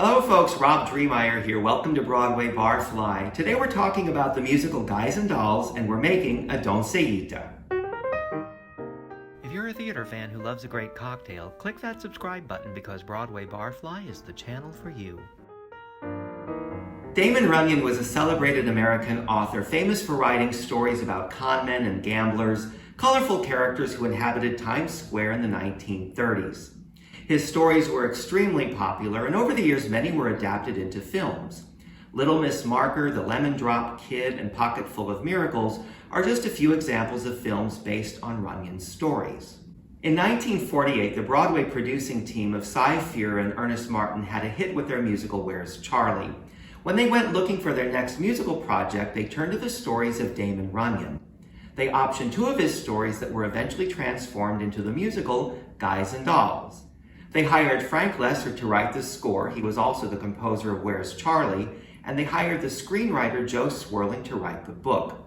Hello folks, Rob Dreemeyer here. Welcome to Broadway Barfly. Today we're talking about the musical Guys and Dolls, and we're making a Doncellita. If you're a theater fan who loves a great cocktail, click that subscribe button because Broadway Barfly is the channel for you. Damon Runyon was a celebrated American author famous for writing stories about con men and gamblers, colorful characters who inhabited Times Square in the 1930s. His stories were extremely popular, and over the years many were adapted into films. Little Miss Marker, The Lemon Drop Kid, and Pocketful of Miracles are just a few examples of films based on Runyon's stories. In 1948, the Broadway producing team of Cy Feuer and Ernest Martin had a hit with their musical Where's Charlie? When they went looking for their next musical project, they turned to the stories of Damon Runyon. They optioned two of his stories that were eventually transformed into the musical Guys and Dolls. They hired Frank Loesser to write the score. He was also the composer of Where's Charlie? And they hired the screenwriter Joe Swerling to write the book.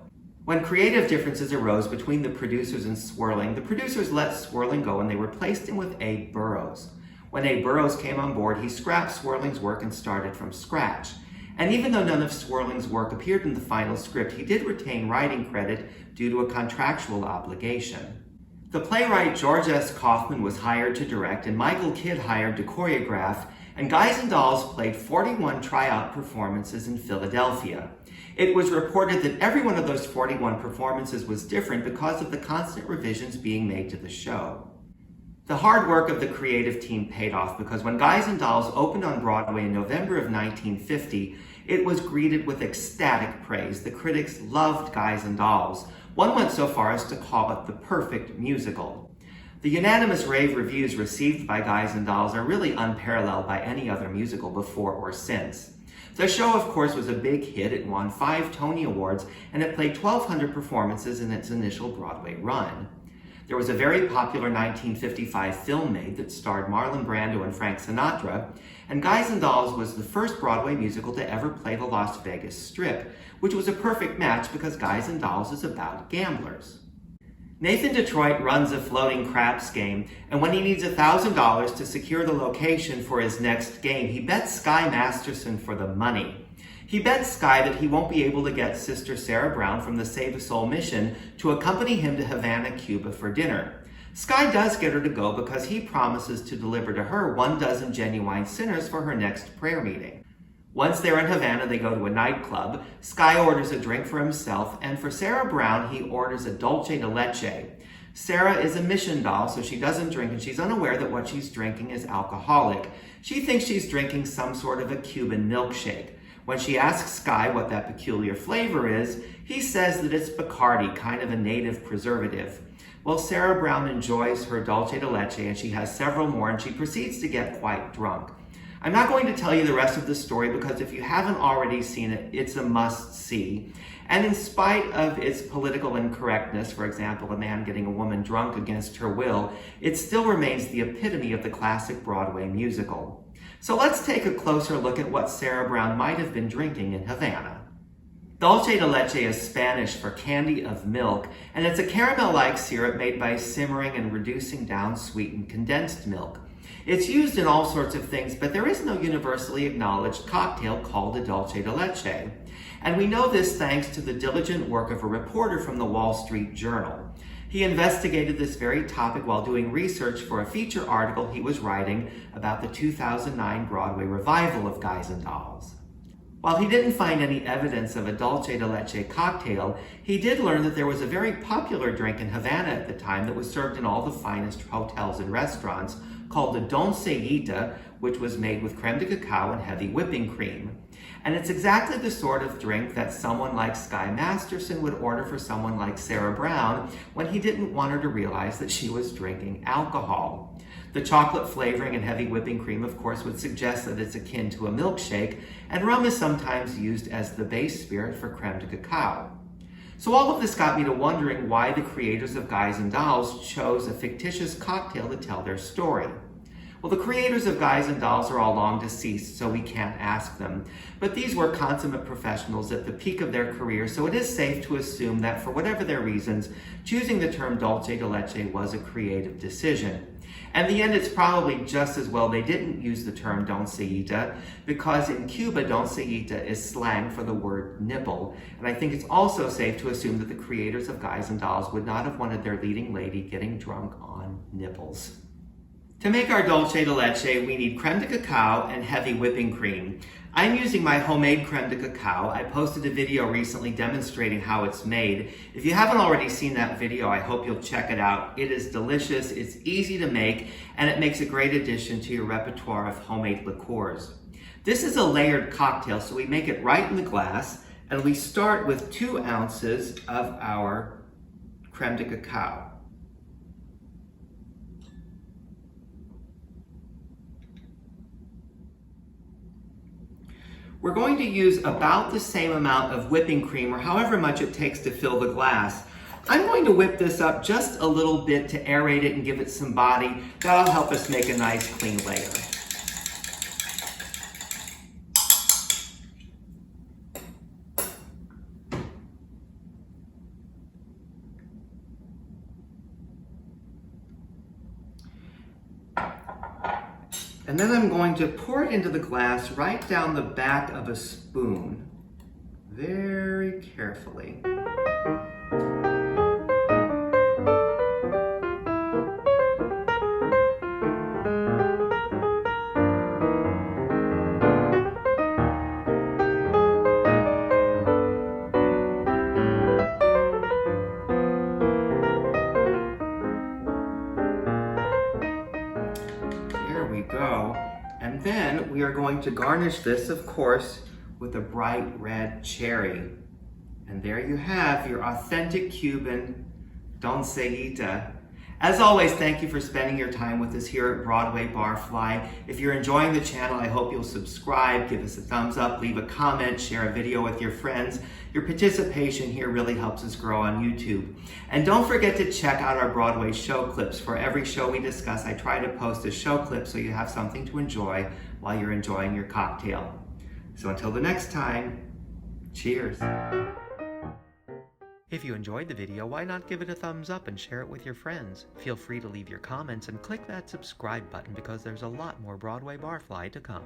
When creative differences arose between the producers and Swerling, the producers let Swerling go and they replaced him with Abe Burrows. When Abe Burrows came on board, he scrapped Swerling's work and started from scratch. And even though none of Swerling's work appeared in the final script, he did retain writing credit due to a contractual obligation. The playwright George S. Kaufman was hired to direct and Michael Kidd hired to choreograph, and Guys and Dolls played 41 tryout performances in Philadelphia. It was reported that every one of those 41 performances was different because of the constant revisions being made to the show. The hard work of the creative team paid off because when Guys and Dolls opened on Broadway in November of 1950, it was greeted with ecstatic praise. The critics loved Guys and Dolls. One went so far as to call it the perfect musical. The unanimous rave reviews received by Guys and Dolls are really unparalleled by any other musical before or since. The show, of course, was a big hit. It won 5 Tony Awards, and it played 1,200 performances in its initial Broadway run. There was a very popular 1955 film made that starred Marlon Brando and Frank Sinatra, and Guys and Dolls was the first Broadway musical to ever play the Las Vegas Strip, which was a perfect match because Guys and Dolls is about gamblers. Nathan Detroit runs a floating craps game, and when he needs $1,000 to secure the location for his next game, he bets Sky Masterson for the money. He bets Sky that he won't be able to get Sister Sarah Brown from the Save a Soul mission to accompany him to Havana, Cuba for dinner. Sky does get her to go because he promises to deliver to her 12 genuine sinners for her next prayer meeting. Once they're in Havana, they go to a nightclub. Sky orders a drink for himself, and for Sarah Brown, he orders a Dulce de Leche. Sarah is a mission doll, so she doesn't drink, and she's unaware that what she's drinking is alcoholic. She thinks she's drinking some sort of a Cuban milkshake. When she asks Sky what that peculiar flavor is, he says that it's Bacardi, kind of a native preservative. Well, Sarah Brown enjoys her Dulce de Leche, and she has several more, and she proceeds to get quite drunk. I'm not going to tell you the rest of the story because if you haven't already seen it, it's a must-see. And in spite of its political incorrectness, for example, a man getting a woman drunk against her will, it still remains the epitome of the classic Broadway musical. So let's take a closer look at what Sarah Brown might have been drinking in Havana. Dulce de Leche is Spanish for candy of milk, and it's a caramel-like syrup made by simmering and reducing down sweetened condensed milk. It's used in all sorts of things, but there is no universally acknowledged cocktail called a Dulce de Leche. And we know this thanks to the diligent work of a reporter from the Wall Street Journal. He investigated this very topic while doing research for a feature article he was writing about the 2009 Broadway revival of Guys and Dolls. While he didn't find any evidence of a Dulce de Leche cocktail, he did learn that there was a very popular drink in Havana at the time that was served in all the finest hotels and restaurants called the Doncellita, which was made with creme de cacao and heavy whipping cream. And it's exactly the sort of drink that someone like Sky Masterson would order for someone like Sarah Brown when he didn't want her to realize that she was drinking alcohol. The chocolate flavoring and heavy whipping cream, of course, would suggest that it's akin to a milkshake, and rum is sometimes used as the base spirit for creme de cacao. So all of this got me to wondering why the creators of Guys and Dolls chose a fictitious cocktail to tell their story. Well, the creators of Guys and Dolls are all long deceased, so we can't ask them. But these were consummate professionals at the peak of their career, so it is safe to assume that for whatever their reasons, choosing the term Dulce de Leche was a creative decision. And in the end, it's probably just as well they didn't use the term Doncellita, because in Cuba, Doncellita is slang for the word nipple. And I think it's also safe to assume that the creators of Guys and Dolls would not have wanted their leading lady getting drunk on nipples. To make our dulce de leche, we need creme de cacao and heavy whipping cream. I'm using my homemade creme de cacao. I posted a video recently demonstrating how it's made. If you haven't already seen that video, I hope you'll check it out. It is delicious, it's easy to make, and it makes a great addition to your repertoire of homemade liqueurs. This is a layered cocktail, so we make it right in the glass, and we start with 2 ounces of our creme de cacao. We're going to use about the same amount of whipping cream, or however much it takes to fill the glass. I'm going to whip this up just a little bit to aerate it and give it some body. That'll help us make a nice clean layer. And then I'm going to pour it into the glass right down the back of a spoon, very carefully. There we go. And then we are going to garnish this, of course, with a bright red cherry. And there you have your authentic Cuban Doncellita. As always, thank you for spending your time with us here at Broadway Barfly. If you're enjoying the channel, I hope you'll subscribe, give us a thumbs up, leave a comment, share a video with your friends. Your participation here really helps us grow on YouTube. And don't forget to check out our Broadway show clips. For every show we discuss, I try to post a show clip so you have something to enjoy while you're enjoying your cocktail. So until the next time, cheers. If you enjoyed the video, why not give it a thumbs up and share it with your friends? Feel free to leave your comments and click that subscribe button because there's a lot more Broadway Barfly to come.